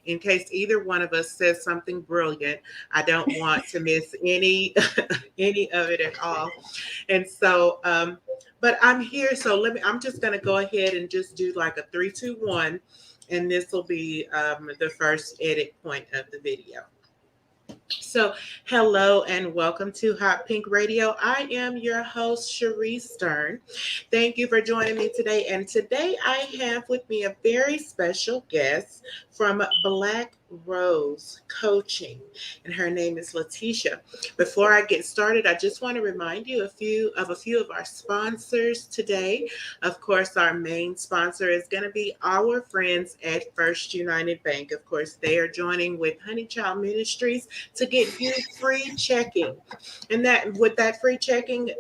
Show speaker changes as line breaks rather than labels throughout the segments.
in case either one of us says something brilliant. I don't want to miss any any of it at all. And so, but I'm here, so I'm just going to go ahead and just do like a 3, 2, 1, and this will be the first edit point of the video. So, hello and welcome to Hot Pink Radio. I am your host, Cherie Stern. Thank you for joining me today. And today I have with me a very special guest from Black Rose Coaching, and her name is Leticia. Before I get started, I just want to remind you a few of our sponsors today. Of course, our main sponsor is going to be our friends at First United Bank. Of course, they are joining with Honey Child Ministries to get you free checking. And that with that free checking,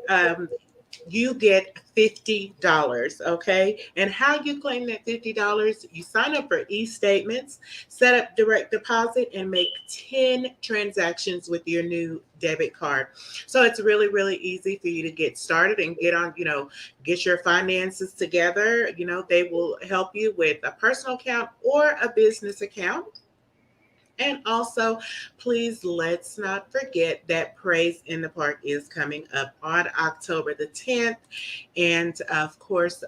you get $50. Okay. And how you claim that $50, you sign up for e-statements, set up direct deposit, and make 10 transactions with your new debit card. So it's really, really easy for you to get started and get on, get your finances together. They will help you with a personal account or a business account. And also, please let's not forget that Praise in the Park is coming up on October the 10th. And of course,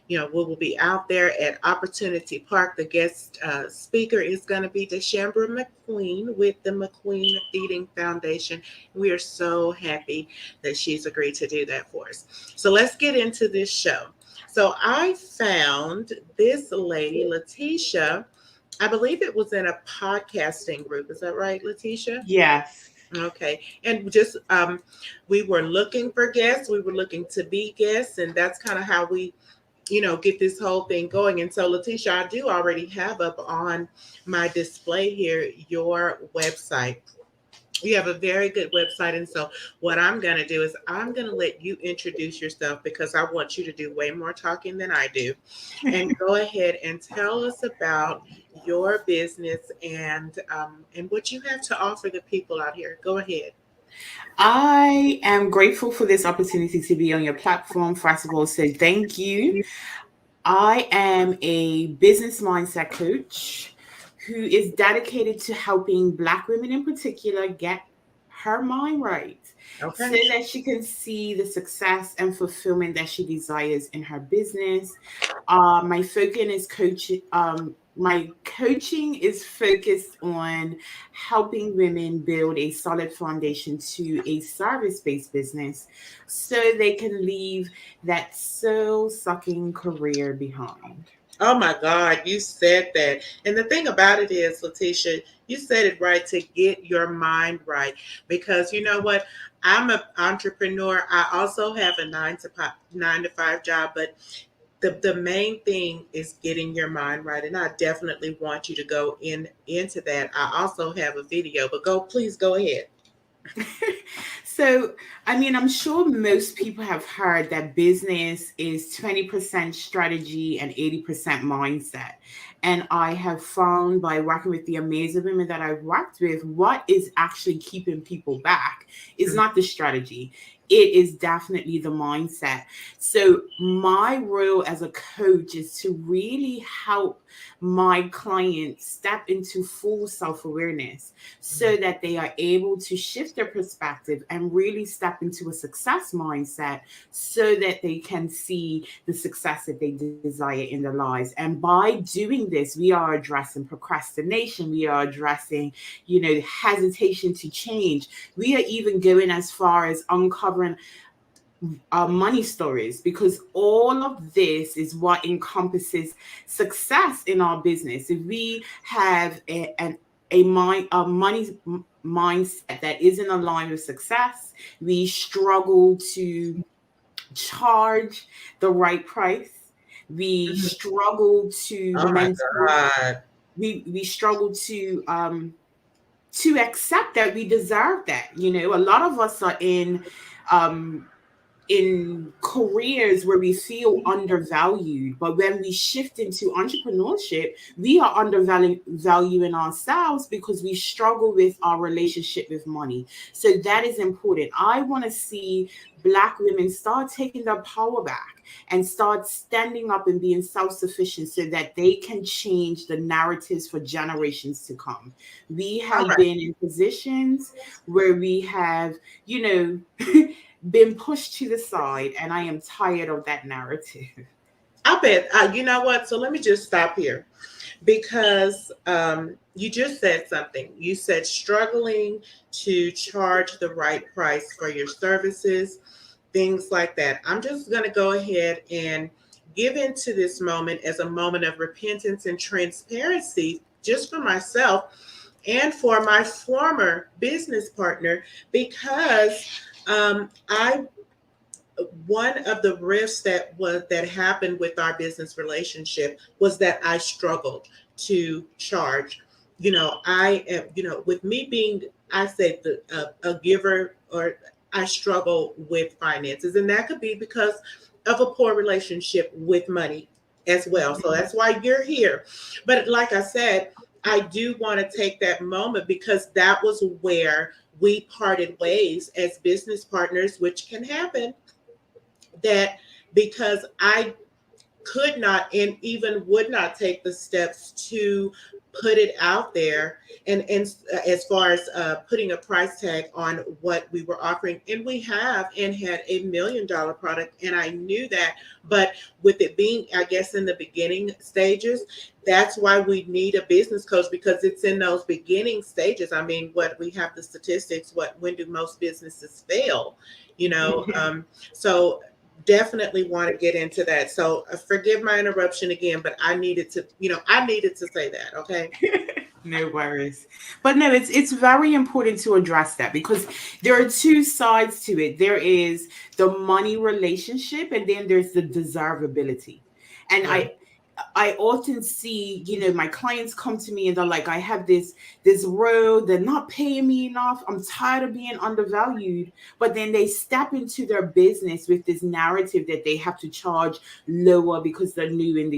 we will be out there at Opportunity Park. The guest speaker is going to be Deshambra McQueen with the McQueen Feeding Foundation. We are so happy that she's agreed to do that for us. So let's get into this show. So I found this lady, Leticia. I believe it was in a podcasting group. Is that right, Leticia?
Yes.
Okay. And just we were looking for guests. We were looking to be guests, and that's kind of how we, get this whole thing going. And so, Leticia, I do already have up on my display here your website. You have a very good website. And so what I'm going to do is I'm going to let you introduce yourself because I want you to do way more talking than I do. And go ahead and tell us about your business and what you have to offer the people out here. Go ahead.
I am grateful for this opportunity to be on your platform. First of all, say thank you. I am a business mindset coach who is dedicated to helping Black women in particular get her mind right so
Okay.
that she can see the success and fulfillment that she desires in her business. My focus is coaching. My coaching is focused on helping women build a solid foundation to a service-based business so they can leave that soul-sucking career behind.
Oh my God, you said that. And the thing about it is, Leticia, you said it right, to get your mind right. Because you know what? I'm an entrepreneur. I also have a 9 to 5 job, but the main thing is getting your mind right. And I definitely want you to go into that. I also have a video, but please go ahead.
So, I mean, I'm sure most people have heard that business is 20% strategy and 80% mindset. And I have found by working with the amazing women that I've worked with, what is actually keeping people back is not the strategy. It is definitely the mindset. So, my role as a coach is to really help my clients step into full self awareness so that they are able to shift their perspective and really step into a success mindset so that they can see the success that they desire in their lives. And by doing this, we are addressing procrastination, we are addressing, hesitation to change. We are even going as far as uncovering money stories, because all of this is what encompasses success in our business. If we have a money mindset that isn't aligned with success, we struggle to charge the right price. We struggle to
Oh my God.
we struggle to accept that we deserve that. A lot of us are um in careers where we feel undervalued. But when we shift into entrepreneurship, we are undervaluing ourselves because we struggle with our relationship with money. So that is important. I want to see Black women start taking their power back. and start standing up and being self-sufficient so that they can change the narratives for generations to come. We
All
have
right.
been in positions where we have, you been pushed to the side, and I am tired of that narrative.
I bet. You know what? So let me just stop here because you just said something. You said struggling to charge the right price for your services, things like that. I'm just going to go ahead and give into this moment as a moment of repentance and transparency, just for myself and for my former business partner, because I one of the rifts that happened with our business relationship was that I struggled to charge. I am, with me being, I say a giver, or I struggle with finances, and that could be because of a poor relationship with money as well. So that's why you're here. But like I said, I do want to take that moment because that was where we parted ways as business partners, which can happen, that because I could not and even would not take the steps to put it out there, and as far as putting a price tag on what we were offering, and we have and had $1 million product, and I knew that. But with it being, I guess, in the beginning stages, that's why we need a business coach, because it's in those beginning stages. I mean, what we have the statistics, when do most businesses fail, you know so definitely want to get into that. So forgive my interruption again, but I needed to say that. Okay.
No worries. But no, it's very important to address that because there are two sides to it. There is the money relationship, and then there's the desirability. And
Right.
I often see, my clients come to me and they're like, I have this road, they're not paying me enough. I'm tired of being undervalued. But then they step into their business with this narrative that they have to charge lower because they're new in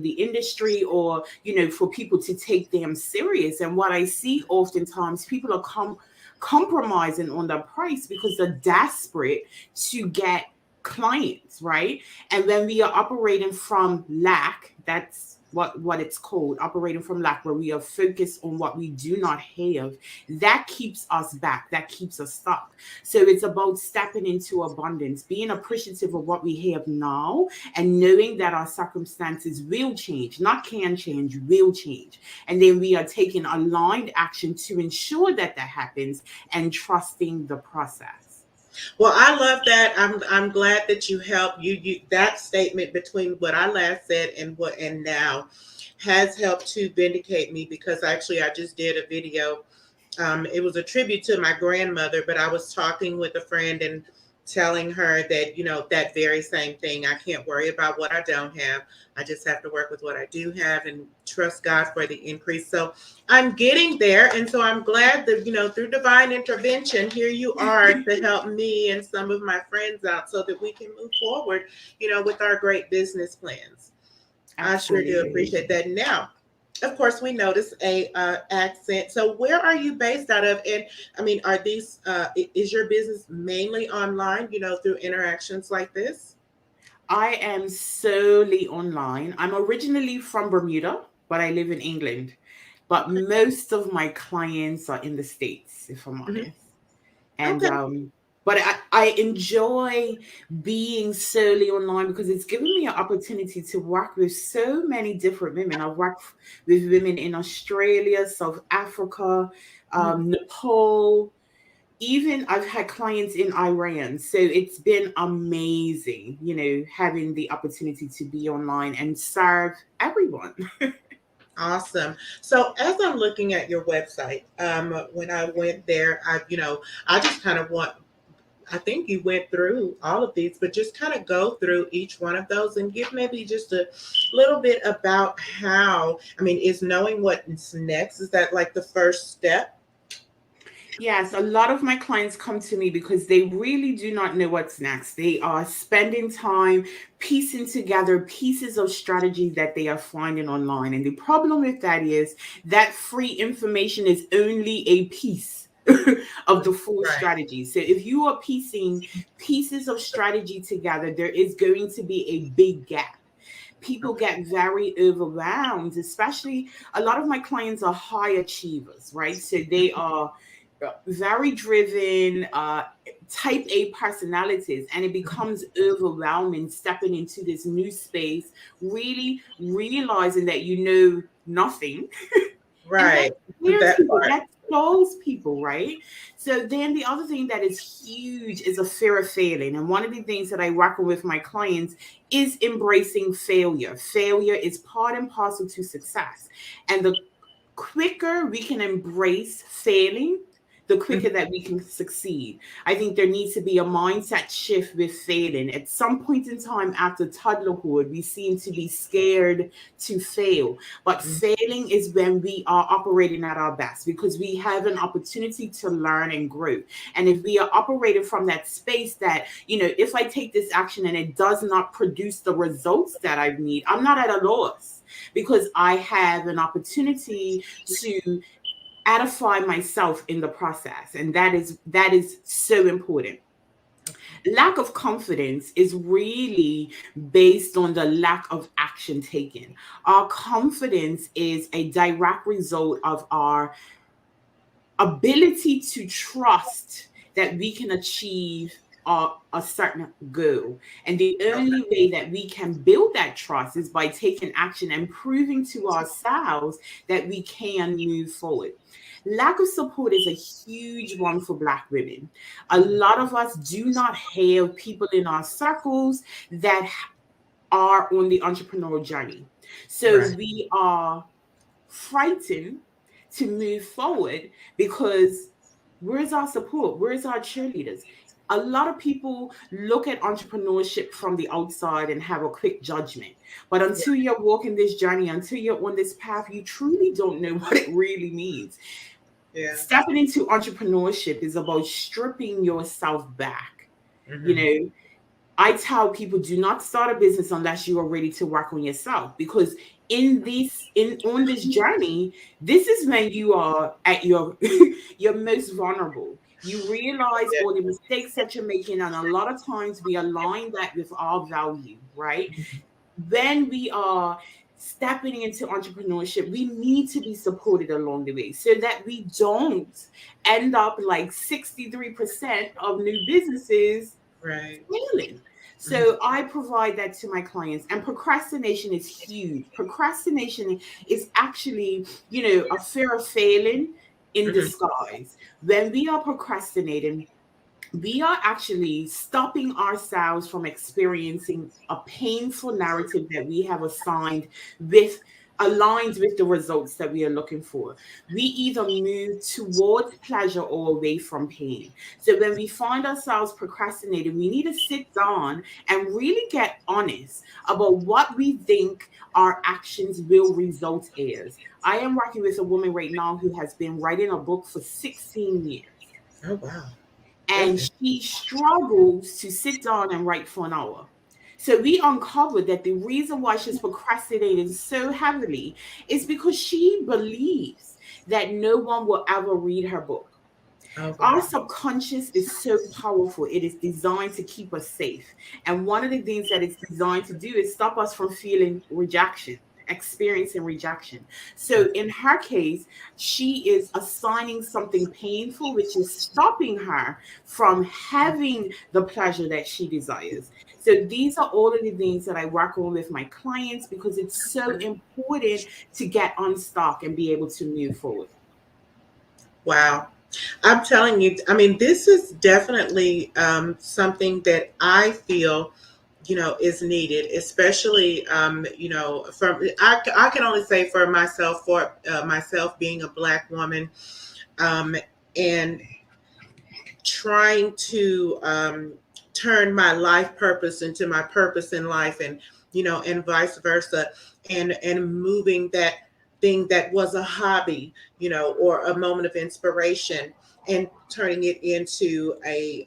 the industry, or for people to take them serious. And what I see oftentimes, people are compromising on the price because they're desperate to get clients, right? And when we are operating from lack, that's what it's called, operating from lack, where we are focused on what we do not have, that keeps us back, that keeps us stuck. So it's about stepping into abundance, being appreciative of what we have now, and knowing that our circumstances will change, not can change, will change. And then we are taking aligned action to ensure that that happens, and trusting the process.
Well, I love that. I'm glad that you helped. You that statement between what I last said and what and now has helped to vindicate me, because actually I just did a video. It was a tribute to my grandmother, but I was talking with a friend and telling her that, that very same thing. I can't worry about what I don't have. I just have to work with what I do have and trust God for the increase. So I'm getting there. And so I'm glad that, through divine intervention, here you are to help me and some of my friends out so that we can move forward, with our great business plans. I sure do
Absolutely.
appreciate that. Now, of course, we notice a accent. So, where are you based out of? And I mean, are these is your business mainly online? Through interactions like this?
I am solely online. I'm originally from Bermuda, but I live in England. But most of my clients are in the States, if I'm
Hmm.
honest. And
Okay.
but I enjoy being solely online because it's given me an opportunity to work with so many different women. I've worked with women in Australia, South Africa,
Mhm.
Nepal, even I've had clients in Iran. So it's been amazing, having the opportunity to be online and serve everyone.
Awesome. So, as I'm looking at your website, when I went there, I just kind of want. I think you went through all of these, but just kind of go through each one of those and give maybe just a little bit about how. I mean, is knowing what's next, is that like the first step?
Yes, a lot of my clients come to me because they really do not know what's next. They are spending time piecing together pieces of strategy that they are finding online. And the problem with that is that free information is only a piece. of the full
Right.
strategy. So if you are piecing pieces of strategy together, there is going to be a big gap. People
Okay.
get very overwhelmed, especially a lot of my clients are high achievers, right? So they are very driven, type A personalities, and it becomes overwhelming stepping into this new space, really realizing that you know nothing. And that
Right.
scares
That
people,
part.
that stalls people, right? So then the other thing that is huge is a fear of failing. And one of the things that I work on with my clients is embracing failure. Failure is part and parcel to success. And the quicker we can embrace failing, the quicker
Mhm.
that we can succeed. I think there needs to be a mindset shift with failing. At some point in time after toddlerhood, we seem to be scared to fail. But failing is when we are operating at our best because we have an opportunity to learn and grow. And if we are operating from that space that, if I take this action and it does not produce the results that I need, I'm not at a loss because I have an opportunity to edify myself in the process, and that is so important.
Okay.
Lack of confidence is really based on the lack of action taken. Our confidence is a direct result of our ability to trust that we can achieve a certain goal. And the
Okay.
only way that we can build that trust is by taking action and proving to ourselves that we can move forward. Lack of support is a huge one for Black women. A
Mhm.
lot of us do not have people in our circles that are on the entrepreneurial journey. So
Right.
we are frightened to move forward because where's our support? Where's our cheerleaders? A lot of people look at entrepreneurship from the outside and have a quick judgment. But until you're walking this journey, until you're on this path, you truly don't know what it really means.
Yeah.
Stepping into entrepreneurship is about stripping yourself back. You
Hmm.
know, I tell people do not start a business unless you are ready to work on yourself because in on this journey, this is when you are at your your most vulnerable. You realize
Yeah.
all the mistakes that you're making, and a lot of times we align that with our value, right? When we are stepping into entrepreneurship, we need to be supported along the way so that we don't end up like 63% of new businesses
Right.
failing.
Hmm.
So I provide that to my clients, and procrastination is huge. Procrastination is actually, a fear of failing in
Hmm.
disguise. When we are procrastinating, we are actually stopping ourselves from experiencing a painful narrative that we have assigned with aligned with the results that we are looking for. We either move towards pleasure or away from pain. So when we find ourselves procrastinating, we need to sit down and really get honest about what we think our actions will result as. I am working with a woman right now who has been writing a book for 16 years,
Oh wow.
and
Goodness.
she struggles to sit down and write for an hour. So we uncovered that the reason why she's procrastinating so heavily is because she believes that no one will ever read her book.
Oh
Our
wow.
subconscious is so powerful. It is designed to keep us safe. And one of the things that it's designed to do is stop us from feeling rejection, experiencing rejection. So in her case, she is assigning something painful, which is stopping her from having the pleasure that she desires. So these are all of the things that I work on with my clients because it's so important to get unstuck and be able to move forward.
Wow. I'm telling you, I mean, this is definitely something that I feel, is needed, especially, I can only say for myself being a Black woman, um, and trying to turn my life purpose into my purpose in life, and vice versa, and moving that thing that was a hobby, or a moment of inspiration, and turning it into a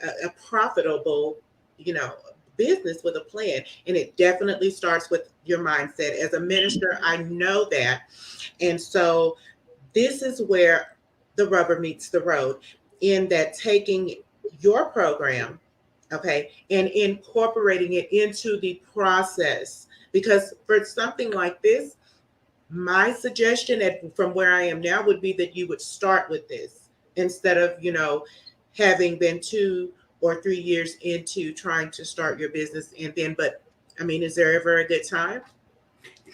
profitable, you know business with a plan. And it definitely starts with your mindset. As a minister, I know that. And so this is where the rubber meets the road. in that taking your program, okay, and incorporating it into the process. Because for something like this, my suggestion from where I am now would be that you would start with this instead of, having been 2 or 3 years into trying to start your business. And then, but I mean, is there ever a good time?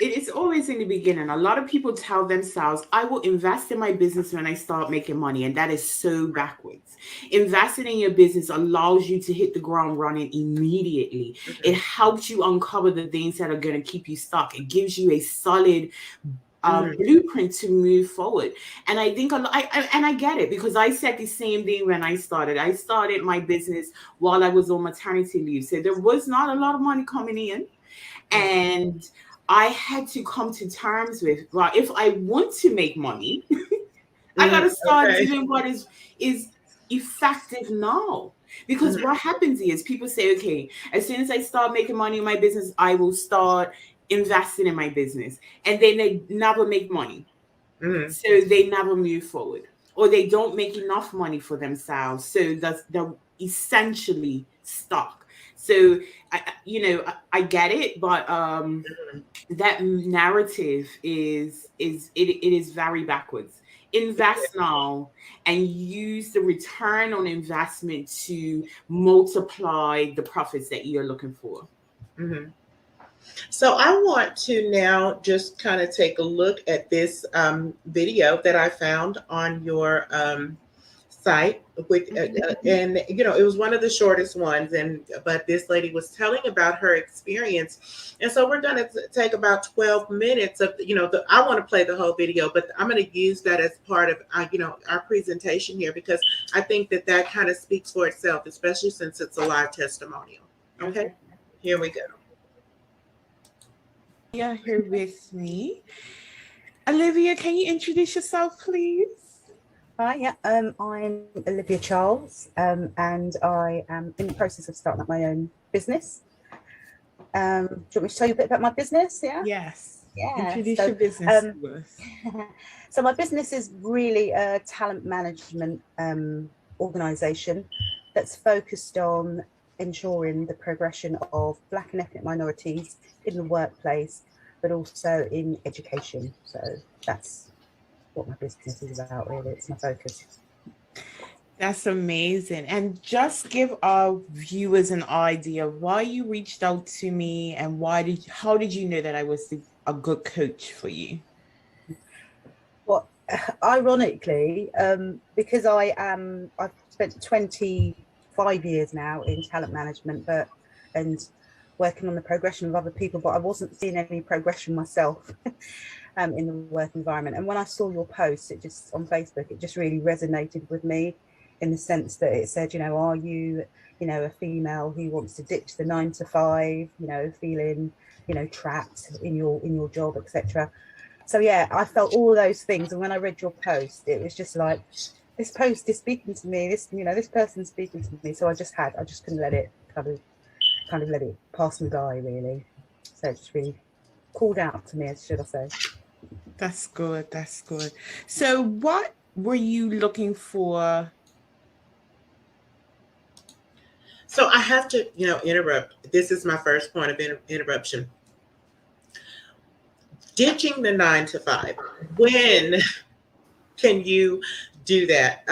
It is always in the beginning. A lot of people tell themselves, I will invest in my business when I start making money. And that is so backwards. Investing in your business allows you to hit the ground running immediately. It
Hmm.
helps you uncover the things that are going to keep you stuck. It gives you a solid
Hmm.
blueprint to move forward. And I think and I get it, because I said the same thing when I started. I started my business while I was on maternity leave. So there was not a lot of money coming in. And I had to come to terms with, well, if I want to make money, I
Hmm.
gotta start
Okay.
doing what is effective now. Because
Hmm.
what happens is people say, okay, as soon as I start making money in my business, I will start investing in my business. And then they never make money.
Hmm.
So they never move forward. Or they don't make enough money for themselves. So they're essentially stuck. So I get it, but that narrative it is very backwards. Invest now and use the return on investment to multiply the profits that you're looking for.
Hmm. So I want to now just kind of take a look at this video that I found on your site with, and it was one of the shortest ones, and but this lady was telling about her experience, and so we're going to take about 12 minutes of I want to play the whole video, but I'm going to use that as part of our presentation here, because I think that that kind of speaks for itself, especially since it's a live testimonial. Okay,
Okay.
here we go.
Yeah, here with me. Olivia, can you introduce yourself, please?
Hi, yeah, I'm Olivia Charles, and I am in the process of starting up my own business. Do you want me to tell you a bit about my business? Yeah,
Yes.
yeah.
Introduce
So,
your business
um,
to us.
so my business is really a talent management organisation that's focused on ensuring the progression of Black and ethnic minorities in the workplace, but also in education. So that's what my business is about, really. It's my focus.
That's amazing. And just give our viewers an idea why you reached out to me and how did you know that I was a good coach for you?
Well, ironically, because I've spent 25 years now in talent management, and working on the progression of other people, but I wasn't seeing any progression myself in the work environment. And when I saw your post, it just on Facebook, it just really resonated with me in the sense that it said, are you, a female who wants to ditch the 9 to 5, feeling, trapped in your job, etc. So yeah, I felt all those things, and when I read your post, it was just like, this post is speaking to me. This person's speaking to me. So I just couldn't let it kind of let it pass me by, really. So it just really called out to me, as should I say.
That's good. That's good. So what were you looking for?
So I have to, interrupt. This is my first point of interruption. Ditching the 9 to 5. When can you do that?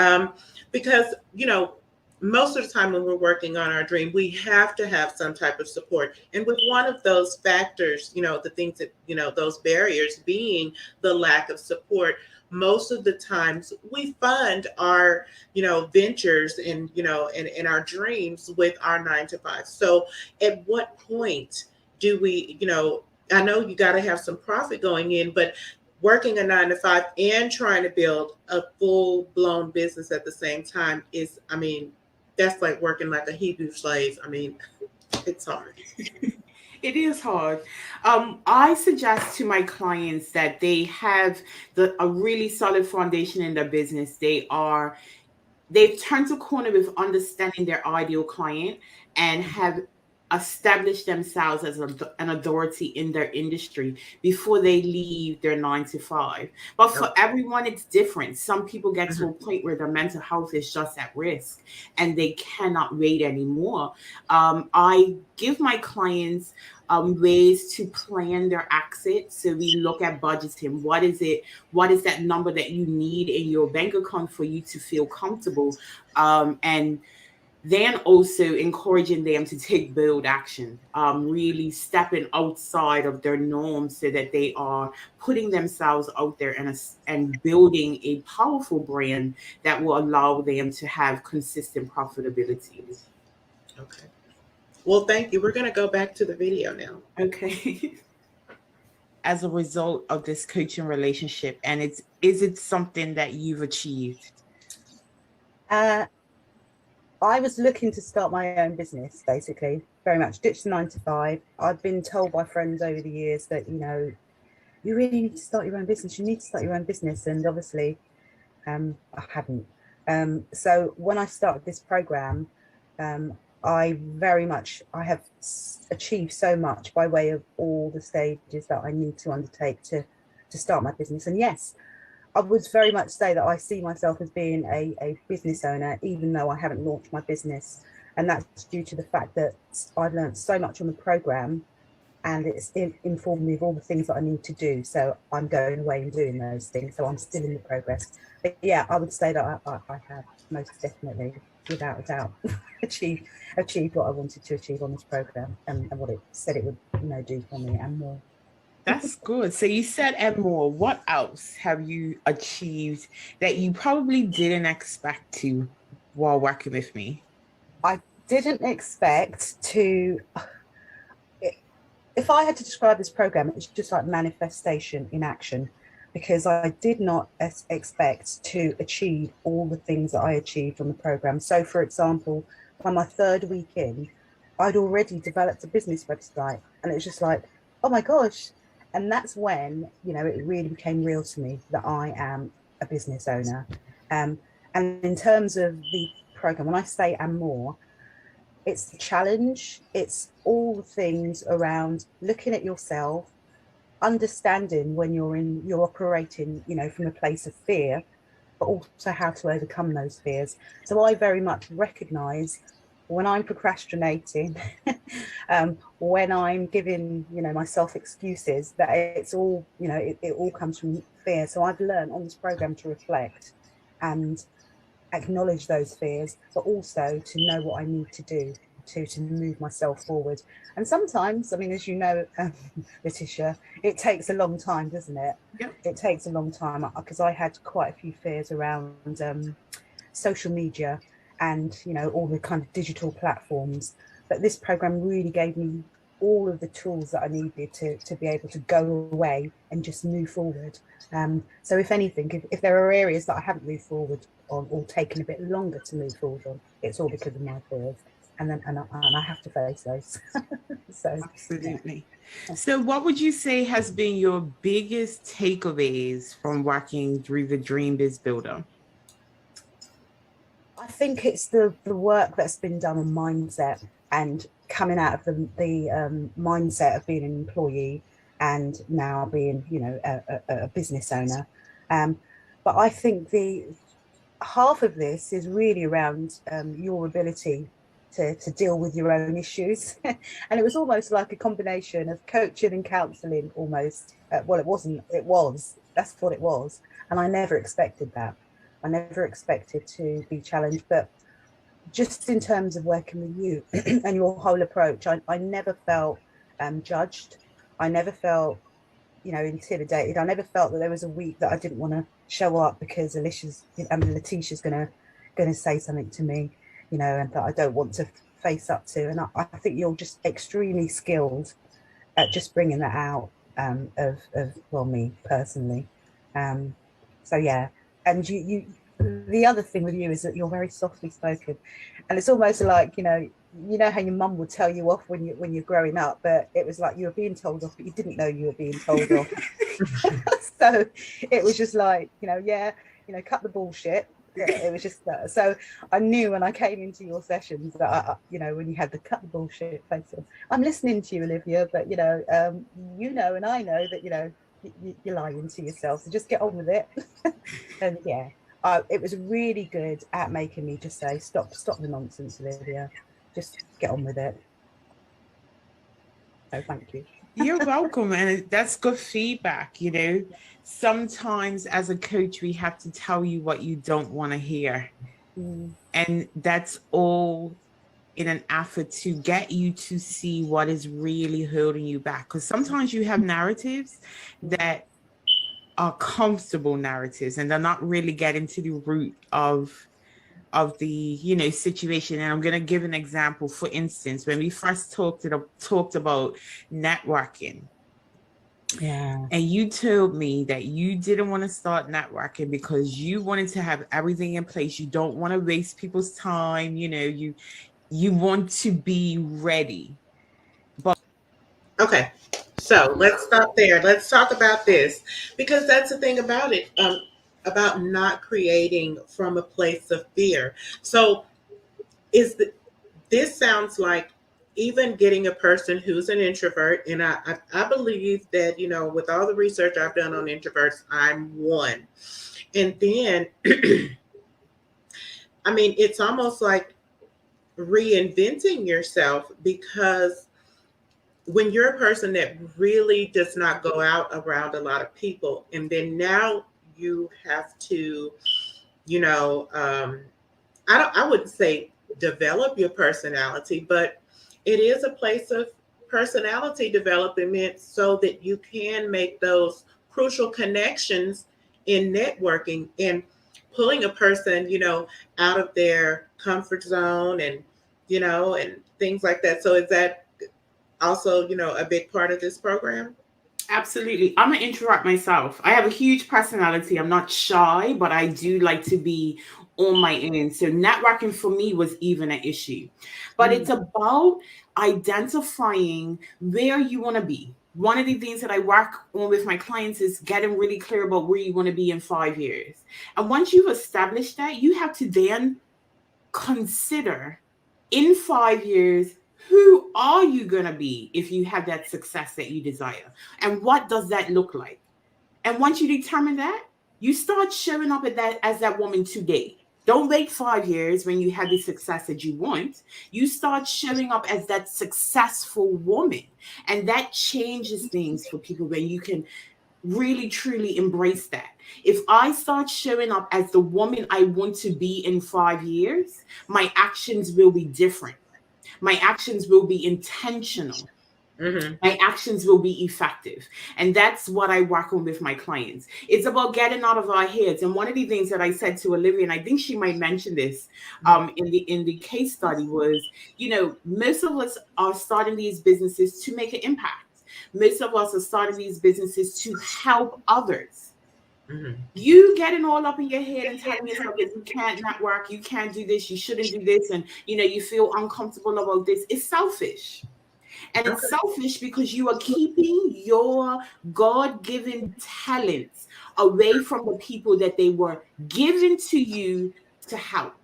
Because most of the time when we're working on our dream, we have to have some type of support. And with one of those factors, the things that those barriers being the lack of support. Most of the times we fund our ventures and and our dreams with our 9 to 5. So at what point do we, I know you got to have some profit going in, but working a 9 to 5 and trying to build a full blown business at the same time is, I mean, that's like working like a Hebrew slave. I mean, it's hard.
It is hard. I suggest to my clients that they have a really solid foundation in their business. They've turned a corner with understanding their ideal client and have establish themselves as an authority in their industry before they leave their 9 to 5. But for
Okay.
everyone, it's different. Some people get to
Mhm.
a point where their mental health is just at risk and they cannot wait anymore. I give my clients ways to plan their exit. So we look at budgeting. What is it? What is that number that you need in your bank account for you to feel comfortable? And then also encouraging them to take bold action, really stepping outside of their norms so that they are putting themselves out there and building a powerful brand that will allow them to have consistent profitability.
Okay. Well, thank you. We're going to go back to the video now.
Okay. As a result of this coaching relationship, and is it something that you've achieved?
Uh, I was looking to start my own business, basically, very much ditch the 9 to 5. I've been told by friends over the years that, you really need to start your own business. You need to start your own business. And obviously, I hadn't. So when I started this program, um, I have achieved so much by way of all the stages that I need to undertake to start my business. And yes, I would very much say that I see myself as being a business owner, even though I haven't launched my business. And that's due to the fact that I've learned so much on the program, and it's informed me of all the things that I need to do. So I'm going away and doing those things. So I'm still in the progress. But yeah, I would say that I have most definitely, without a doubt, achieved what I wanted to achieve on this program, and what it said it would, do for me and more.
That's good. So you said and more. What else have you achieved that you probably didn't expect to while working with me?
I didn't expect to. If I had to describe this program, it's just like manifestation in action, because I did not expect to achieve all the things that I achieved on the program. So, for example, by my third week in, I'd already developed a business website, and it was just like, oh my gosh. And that's when, it really became real to me that I am a business owner. Um, and in terms of the program, when I say and more, it's the challenge, it's all the things around looking at yourself, understanding when you're operating, from a place of fear, but also how to overcome those fears. So I very much recognize when I'm procrastinating, when I'm giving, myself excuses, that it's all, it all comes from fear. So I've learned on this program to reflect and acknowledge those fears, but also to know what I need to do to move myself forward. And sometimes, I mean, as you know, Leticia, it takes a long time, doesn't it?
Yep.
It takes a long time, because I had quite a few fears around social media and, all the kind of digital platforms. But this program really gave me all of the tools that I needed to be able to go away and just move forward. So if anything, if there are areas that I haven't moved forward on, or taken a bit longer to move forward on, it's all because of my fears. And I have to face those. So
Absolutely.
yeah.
So, what would you say has been your biggest takeaways from working through the Dream Biz Builder?
I think it's the work that's been done on mindset, and coming out of the mindset of being an employee and now being, a business owner. Um, but I think the half of this is really around your ability to deal with your own issues. And it was almost like a combination of coaching and counselling almost. Well, it wasn't, it was, that's what it was. And I never expected that. I never expected to be challenged. But just in terms of working with you and your whole approach, I never felt judged. I never felt, intimidated. I never felt that there was a week that I didn't want to show up because Leticia's gonna say something to me, and that I don't want to face up to. And I think you're just extremely skilled at just bringing that out, of well, me personally. So yeah, and you the other thing with you is that you're very softly spoken, and it's almost like, how your mum would tell you off when you're growing up, but it was like you were being told off, but you didn't know you were being told off. So it was just like, yeah, cut the bullshit. It was just so I knew when I came into your sessions that when you had the cut the bullshit face on, I'm listening to you, Olivia, but and I know that you're lying to yourself, so just get on with it. And yeah, it was really good at making me just say stop the nonsense, Olivia, just get on with it. So thank you.
You're welcome. And that's good feedback. Sometimes as a coach, we have to tell you what you don't want to hear. And that's all in an effort to get you to see what is really holding you back. Because sometimes you have narratives that are comfortable narratives and they're not really getting to the root of the situation. And I'm going to give an example. For instance, when we first talked about networking, and you told me that you didn't want to start networking because you wanted to have everything in place. You don't want to waste people's time. You want to be ready. But
okay, so let's stop there. Let's talk about this, because that's the thing about it, about not creating from a place of fear. So this sounds like even getting a person who's an introvert, and I believe that, with all the research I've done on introverts, I'm one. And then, I mean, it's almost like reinventing yourself, because when you're a person that really does not go out around a lot of people, and then now you have to, I wouldn't say develop your personality, but it is a place of personality development so that you can make those crucial connections in networking and pulling a person, out of their comfort zone, and things like that. So is that also, a big part of this program?
absolutely. I'm an introvert myself. I have a huge personality. I'm not shy, but I do like to be on my own. So networking for me was even an issue. But it's about identifying where you want to be. One of the things that I work on with my clients is getting really clear about where you want to be in 5 years. And once you've established that, you have to then consider in 5 years, who are you going to be if you have that success that you desire? And what does that look like? And once you determine that, you start showing up as that woman today. Don't wait 5 years when you have the success that you want. You start showing up as that successful woman. And that changes things for people when you can really, truly embrace that. If I start showing up as the woman I want to be in 5 years, my actions will be different. My actions will be intentional. My actions will be effective. And that's what I work on with my clients. It's about getting out of our heads. And one of the things that I said to Olivia, and I think she might mention this in the case study, was, most of us are starting these businesses to make an impact. Most of us are starting these businesses to help others. You getting all up in your head and telling yourself that you can't network, you can't do this, you shouldn't do this, and you feel uncomfortable about this. It's selfish. And it's selfish because you are keeping your God-given talents away from the people that they were given to you to help.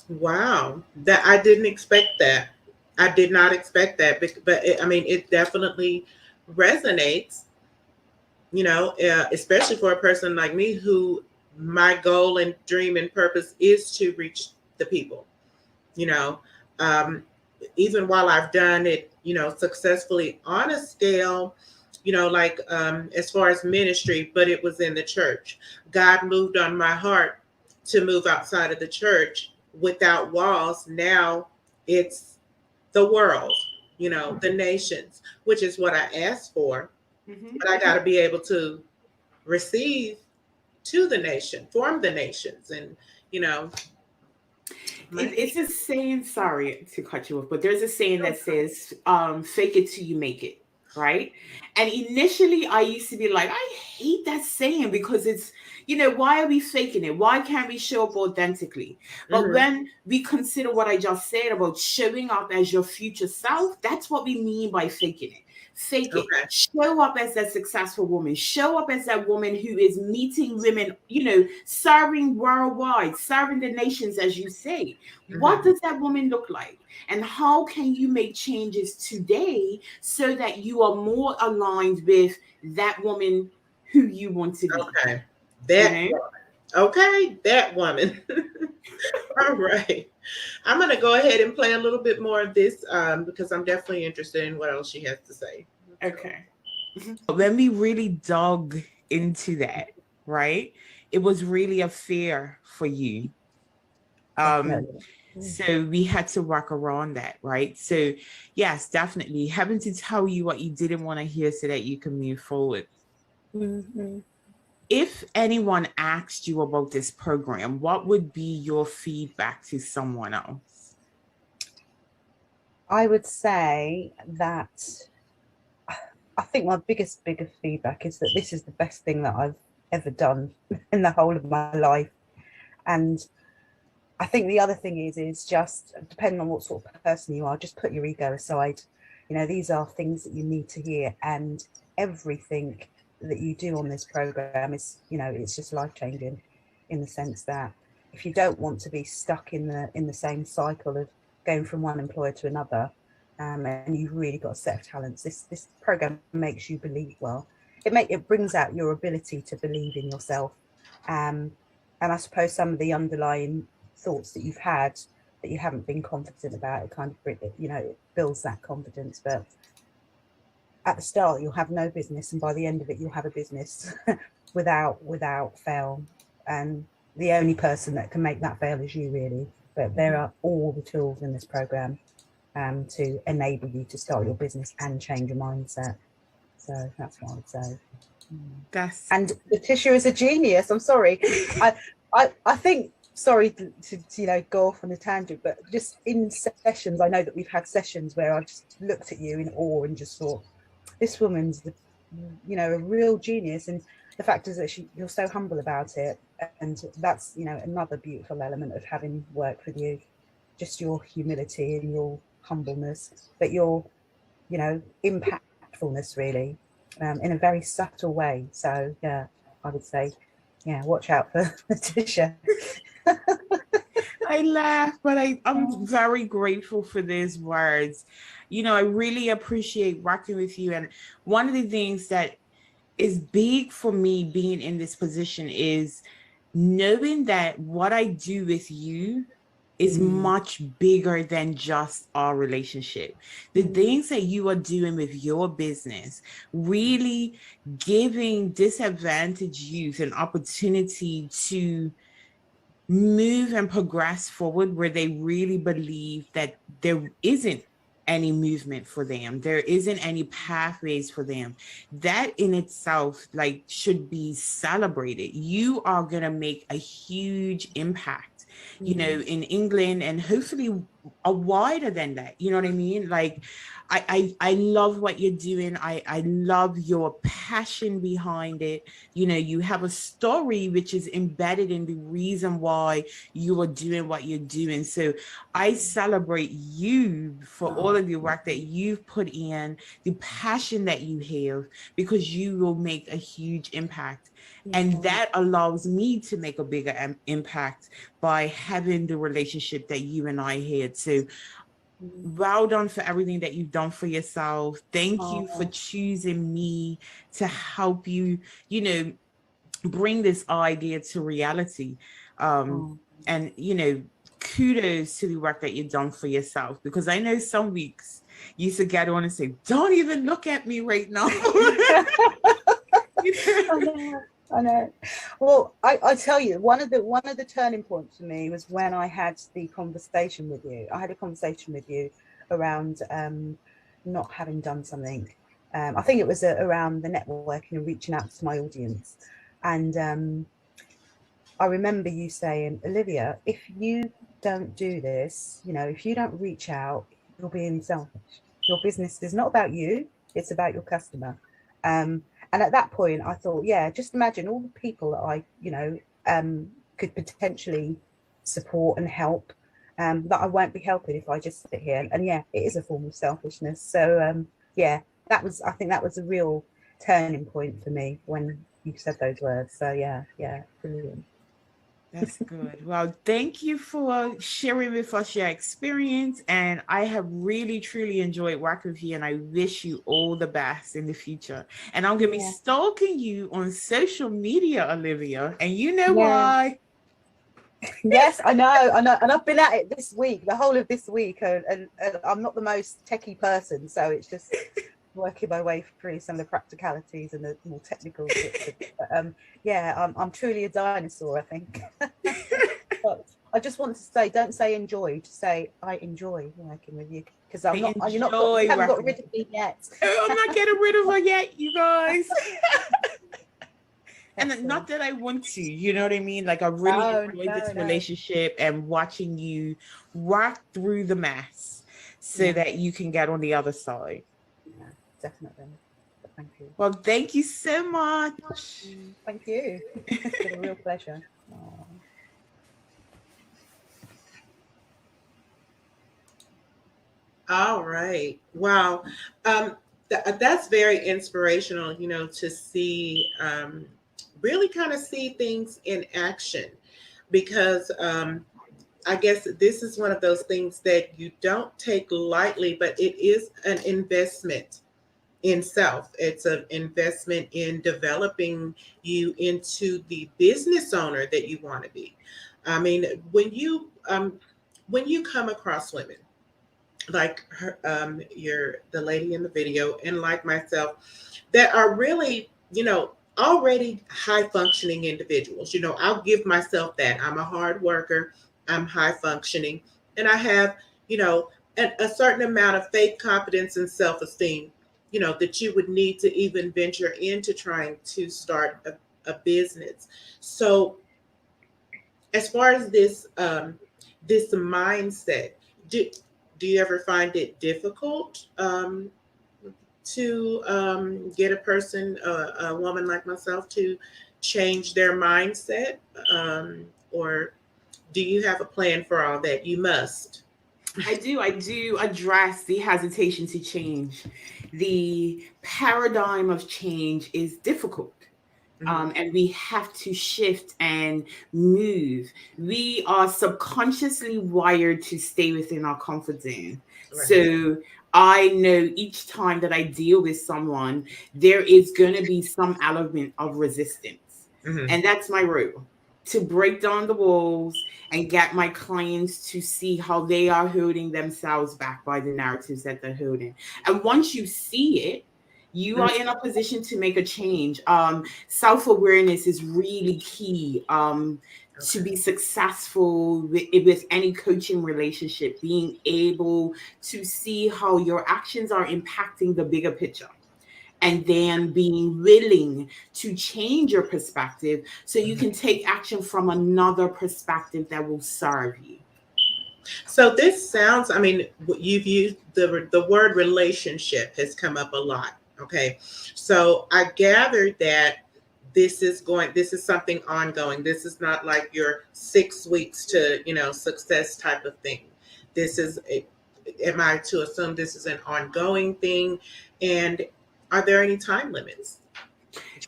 Wow, that I didn't expect that. I did not expect that, but it definitely resonates. Especially for a person like me, who my goal and dream and purpose is to reach the people. You know, even while I've done it, successfully on a scale, like as far as ministry, but it was in the church. God moved on my heart to move outside of the church without walls. Now it's the world, the nations, which is what I asked for. But I got to be able to receive to the nation, form the nations, and
it's a saying. Sorry to cut you off, but there's a saying that says, "Fake it till you make it." Right? And initially, I used to be like, I hate that saying because it's, why are we faking it? Why can't we show up authentically? But when we consider what I just said about showing up as your future self, that's what we mean by faking it. Fake it.
Okay.
Show up as that successful woman. Show up as that woman who is meeting women, you know, serving worldwide, serving the nations, as you say. What
Mhm.
does that woman look like? And how can you make changes today so that you are more aligned with that woman who you want to be?
Okay.
You
That
know?
woman. Okay, that woman. All right. I'm going to go ahead and play a little bit more of this because I'm definitely interested in what else she has to say.
Okay. When we really dug into that, right? It was really a fear for you.
Definitely.
So we had to work around that, right? So yes, definitely having to tell you what you didn't want to hear so that you can move forward.
Mm-hmm.
If anyone asked you about this program, what would be your feedback to someone else?
I would say that I think my biggest feedback is that this is the best thing that I've ever done in the whole of my life. And I think the other thing is just depending on what sort of person you are, just put your ego aside. You know, these are things that you need to hear, and everything that you do on this program is, you know, it's just life changing, in the sense that if you don't want to be stuck in the same cycle of going from one employer to another, and you've really got a set of talents, this program makes you believe. Well, it brings out your ability to believe in yourself. Um, and I suppose some of the underlying thoughts that you've had that you haven't been confident about, it kind of, you know, it builds that confidence. But at the start you'll have no business, and by the end of it you'll have a business without fail. And the only person that can make that fail is you, really. But there are all the tools in this program to enable you to start your business and change your mindset. So that's what I would say.
That's
And Leticia is a genius. I'm sorry. I think, sorry to you know, go off on a tangent, but just in sessions, I know that we've had sessions where I just looked at you in awe and just thought, this woman's the, you know, a real genius. And the fact is that you're so humble about it, and that's, you know, another beautiful element of having worked with you, just your humility and your humbleness, but your, you know, impactfulness, really, in a very subtle way. So yeah, I would say, yeah, watch out for Leticia.
I laugh, but I'm very grateful for these words. You know, I really appreciate working with you. And one of the things that is big for me being in this position is knowing that what I do with you is much bigger than just our relationship. The things that you are doing with your business, really giving disadvantaged youth an opportunity to move and progress forward where they really believe that there isn't any movement for them, there isn't any pathways for them, that in itself like should be celebrated. You are going to make a huge impact, you know, in England, and hopefully a wider than that, you know what I mean? Like I love what you're doing. I love your passion behind it. You know, you have a story which is embedded in the reason why you are doing what you're doing. So I celebrate you for all of the work that you've put in, the passion that you have, because you will make a huge impact. And that allows me to make a bigger impact by having the relationship that you and I had. So well done for everything that you've done for yourself. Thank you for choosing me to help you, you know, bring this idea to reality. And, you know, kudos to the work that you've done for yourself, because I know some weeks you used to get on and say, don't even look at me right now.
I know. Well, I tell you, one of the turning points for me was when I had the conversation with you. I had a conversation with you around not having done something. I think it was around the networking and reaching out to my audience. And I remember you saying, Olivia, if you don't do this, you know, if you don't reach out, you're being selfish. Your business is not about you, it's about your customer. And at that point, I thought, yeah, just imagine all the people that I, you know, could potentially support and help, that I won't be helping if I just sit here. And yeah, it is a form of selfishness. So yeah, I think that was a real turning point for me when you said those words. So yeah, brilliant.
That's good. Well, thank you for sharing with us your experience. And I have really, truly enjoyed working with you. And I wish you all the best in the future. And I'm going to be
Yeah,
stalking you on social media, Olivia. And you know
yeah.
why?
Yes, I know, and I've been at it this week, the whole of this week, and I'm not the most techie person, so it's just working my way through some of the practicalities and the more technical bits of it. But yeah, I'm truly a dinosaur, I think. But I just want to say, don't say enjoy, just say I enjoy working with you because
I
you
enjoy
haven't got
working with
rid of me yet.
you. I'm not getting rid of her yet, you guys. And not
Excellent.
that I want to, you know what I mean? Like I really
No,
enjoyed
no,
this
no.
relationship and watching you work through the mess so
Yeah,
that you can get on the other side.
yeah, definitely. But thank you.
Well, thank you so much.
Thank you. It's been a real pleasure. Oh.
All right. Wow. That's very inspirational, to see, really kind of see things in action because I guess this is one of those things that you don't take lightly, but it is an investment in self. It's an investment in developing you into the business owner that you want to be. I mean, when you come across women like her, you're the lady in the video, and like myself, that are really, already high functioning individuals. I'll give myself that. I'm a hard worker, I'm high functioning, and I have, a certain amount of faith, confidence, and self esteem, that you would need to even venture into trying to start a business. So, as far as this mindset, do, do you ever find it difficult to get a person, a woman like myself, to change their mindset? Or do you have a plan for all that? You must.
I do address the hesitation to change. The paradigm of change is difficult.
Mhm.
And we have to shift and move. We are subconsciously wired to stay within our comfort zone.
Right.
So I know each time that I deal with someone, there is going to be some element of resistance.
Hmm.
And that's my role, to break down the walls and get my clients to see how they are holding themselves back by the narratives that they're holding. And once you see it, you are in a position to make a change. Self-awareness is really key, to
Okay.
be successful with any coaching relationship, being able to see how your actions are impacting the bigger picture, and then being willing to change your perspective so you can take action from another perspective that will serve you.
So this sounds, I mean, you've used the word relationship has come up a lot. Okay. So I gathered that this is something ongoing. This is not like your 6 weeks to, success type of thing. This is, am I to assume this is an ongoing thing? And are there any time limits?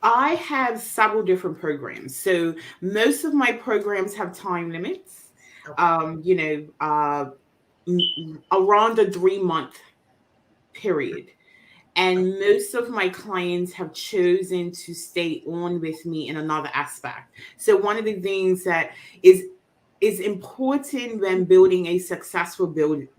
I have several different programs. So most of my programs have time limits.
Okay.
You know, around a 3 month period. And most of my clients have chosen to stay on with me in another aspect. So one of the things that is is important when building a successful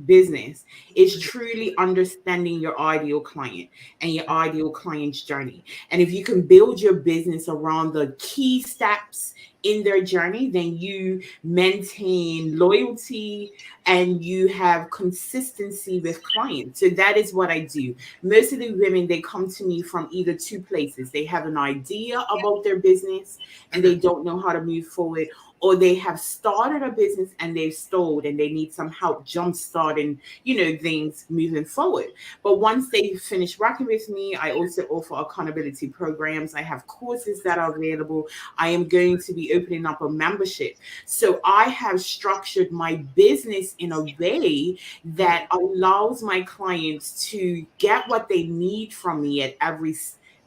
business is truly understanding your ideal client and your ideal client's journey. And if you can build your business around the key steps in their journey, then you maintain loyalty and you have consistency with clients. So that is what I do. Most of the women, they come to me from either two places. They have an idea about their business and they
Mhm.
don't know how to move forward, or they have started a business and they've stalled and they need some help jump starting, things moving forward. But once they finish working with me, I also offer accountability programs. I have courses that are available. I am going to be opening up a membership. So I have structured my business in a way that allows my clients to get what they need from me at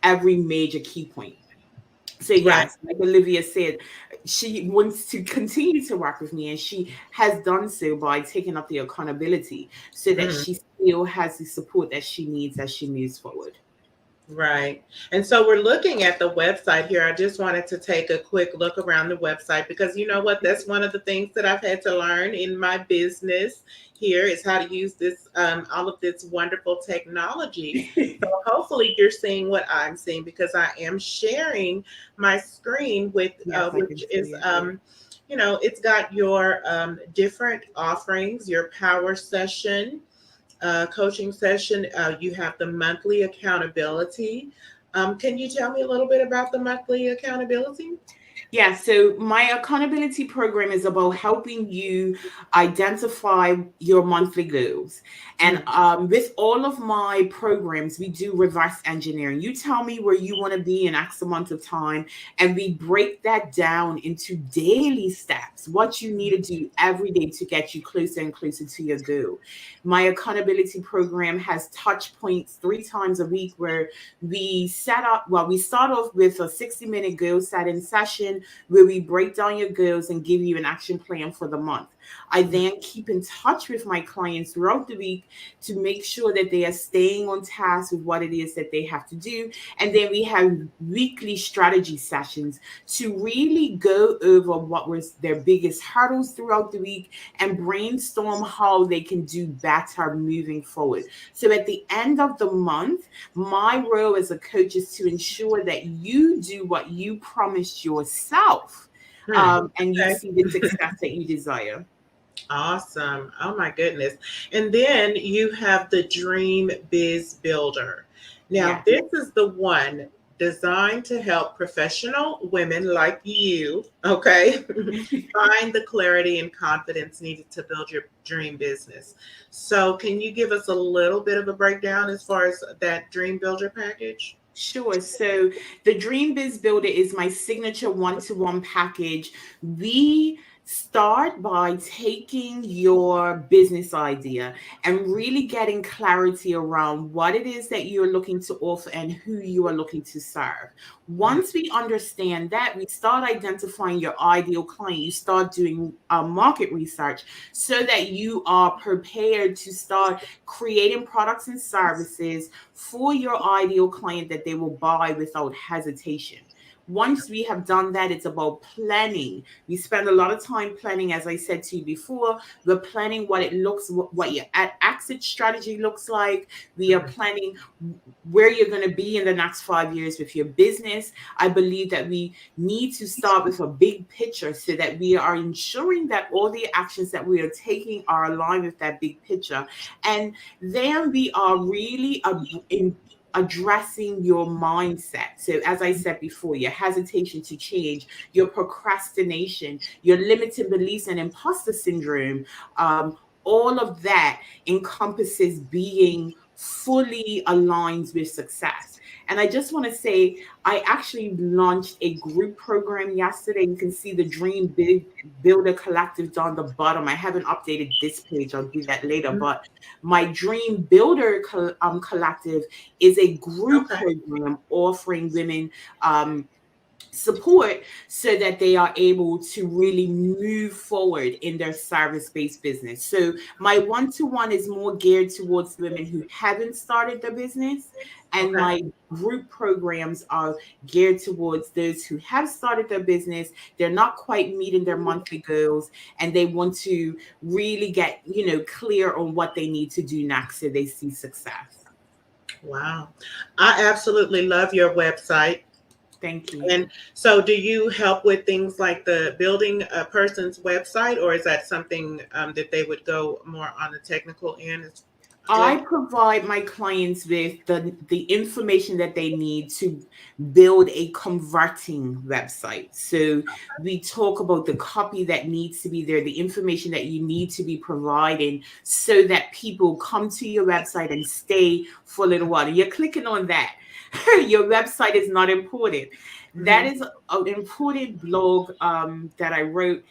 every major key point. So
Right.
yes, like Olivia said, she wants to continue to work with me, and she has done so by taking up the accountability so that
Mm.
she still has the support that she needs as she moves forward.
Right. And so we're looking at the website here. I just wanted to take a quick look around the website because you know what? That's one of the things that I've had to learn in my business here is how to use this, all of this wonderful technology. So hopefully you're seeing what I'm seeing because I am sharing my screen with,
Yes, I can
which is,
see it. Yeah.
it's got your different offerings, your power session coaching session. You have the monthly accountability. Can you tell me a little bit about the monthly accountability?
Yeah, so my accountability program is about helping you identify your monthly goals. And
Mm,
with all of my programs, we do reverse engineering. You tell me where you want to be in X amount of time, and we break that down into daily steps, what you need to do every day to get you closer and closer to your goal. My accountability program has touch points 3 times a week where we start off with a 60-minute goal setting session where we break down your goals and give you an action plan for the month. I
mm,
then keep in touch with my clients throughout the week to make sure that they are staying on task with what it is that they have to do. And then we have weekly strategy sessions to really go over what was their biggest hurdles throughout the week and brainstorm how they can do better moving forward. So at the end of the month, my role as a coach is to ensure that you do what you promised yourself,
mm.
and you
Okay.
see the success that you desire.
Awesome. Oh my goodness. And then you have the Dream Biz Builder. Now,
Yes.
this is the one designed to help professional women like you, okay, find the clarity and confidence needed to build your dream business. So, can you give us a little bit of a breakdown as far as that Dream Builder package?
Sure. So the Dream Biz Builder is my signature one-to-one package. We start by taking your business idea and really getting clarity around what it is that you're looking to offer and who you are looking to serve. Once we understand that, we start identifying your ideal client. You start doing market research so that you are prepared to start creating products and services for your ideal client that they will buy without hesitation. Once we have done that, it's about planning. We spend a lot of time planning, as I said to you before. We're planning what it looks, what your exit strategy looks like. We are planning where you're going to be in the next 5 years with your business. I believe that we need to start with a big picture so that we are ensuring that all the actions that we are taking are aligned with that big picture. And then we are really addressing your mindset. So, as I said before, your hesitation to change, your procrastination, your limiting beliefs and imposter syndrome, all of that encompasses being fully aligned with success. And I just want to say, I actually launched a group program yesterday. You can see the Dream Big Builder Collective down the bottom. I haven't updated this page. I'll do that later.
Mhm.
But my Dream Builder Collective is a group
Okay.
program offering women support so that they are able to really move forward in their service-based business. So my one-to-one is more geared towards women who haven't started their business, and
Okay.
my group programs are geared towards those who have started their business. They're not quite meeting their monthly goals, and they want to really get, clear on what they need to do next so they see success.
Wow. I absolutely love your website.
Thank you.
And so, do you help with things like the building a person's website, or is that something that they would go more on the technical end?
I provide my clients with the information that they need to build a converting website. So we talk about the copy that needs to be there, the information that you need to be providing so that people come to your website and stay for a little while. You're clicking on that. Your website is not important. That
Mhm.
is an important blog that I wrote.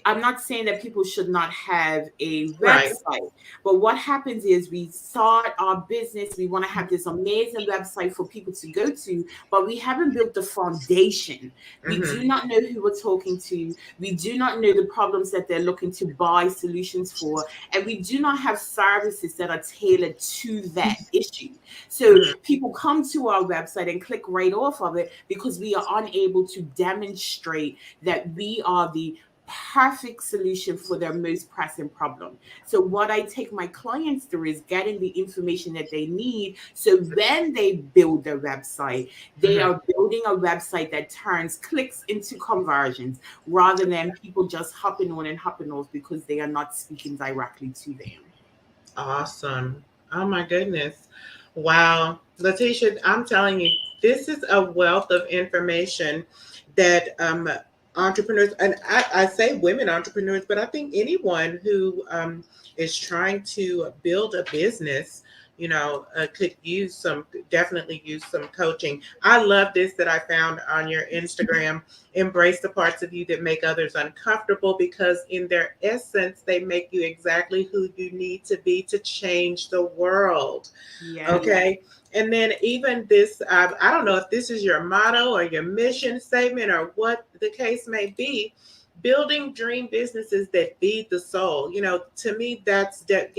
I'm not saying that people should not have a
Right.
website, but what happens is we start our business, we want to have this amazing website for people to go to, but we haven't built the foundation. We do
Mhm.
not know who we're talking to. We do not know the problems that they're looking to buy solutions for. And we do not have services that are tailored to that issue. So
Mhm.
people come to our website and click right off of it because we are unable to demonstrate that we are the perfect solution for their most pressing problem. So what I take my clients through is getting the information that they need. So when they build their website, they
Mhm.
are building a website that turns clicks into conversions rather than people just hopping on and hopping off because they are not speaking directly to them.
Awesome. Oh my goodness. Wow. Letitia, I'm telling you, this is a wealth of information that entrepreneurs, and I say women entrepreneurs, but I think anyone who is trying to build a business, could use definitely use some coaching. I love this that I found on your Instagram. Embrace the parts of you that make others uncomfortable because, in their essence, they make you exactly who you need to be to change the world.
Yes.
Okay. And then even this, I don't know if this is your motto or your mission statement or what the case may be. Building dream businesses that feed the soul. To me, that's that.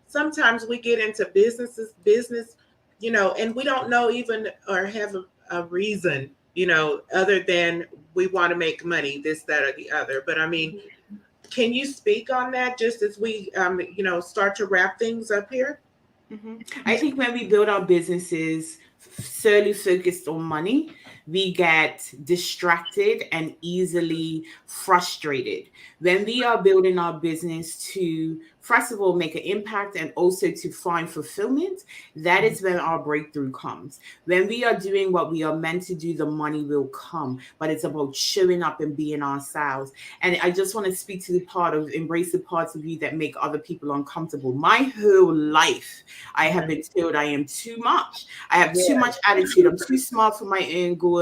Sometimes we get into business, and we don't know even or have a reason, other than we want to make money, this, that, or the other. But I mean, can you speak on that just as we, start to wrap things up here?
I think when we build our businesses solely focused on money, we get distracted and easily frustrated. When we are building our business to, first of all, make an impact and also to find fulfillment, that is when our breakthrough comes. When we are doing what we are meant to do, the money will come, but it's about showing up and being ourselves. And I just want to speak to the part of embrace the parts of you that make other people uncomfortable. My whole life, I have been told I am too much. I have too
Yeah.
much attitude. I'm too smart for my own good.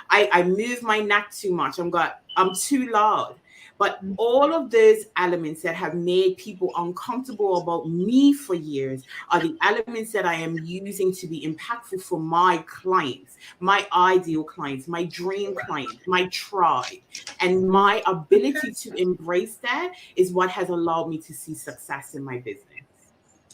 I move my neck too much. I'm too loud. But all of those elements that have made people uncomfortable about me for years are the elements that I am using to be impactful for my clients, my ideal clients, my dream clients, my tribe. And my ability to embrace that is what has allowed me to see success in my business.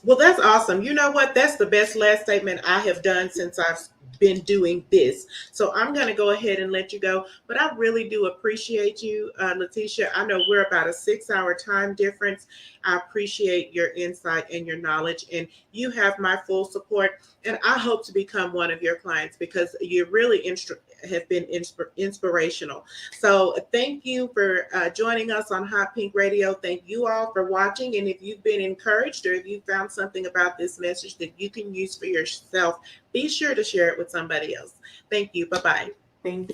Well, that's awesome. You know what? That's the best last statement I have done since I've been doing this. So I'm going to go ahead and let you go. But I really do appreciate you, Letitia. I know we're about a 6 hour time difference. I appreciate your insight and your knowledge, and you have my full support. And I hope to become one of your clients because you really have been inspirational. So thank you for joining us on Hot Pink Radio. Thank you all for watching. And if you've been encouraged or if you found something about this message that you can use for yourself, be sure to share it with somebody else. Thank you. Bye bye.
Thank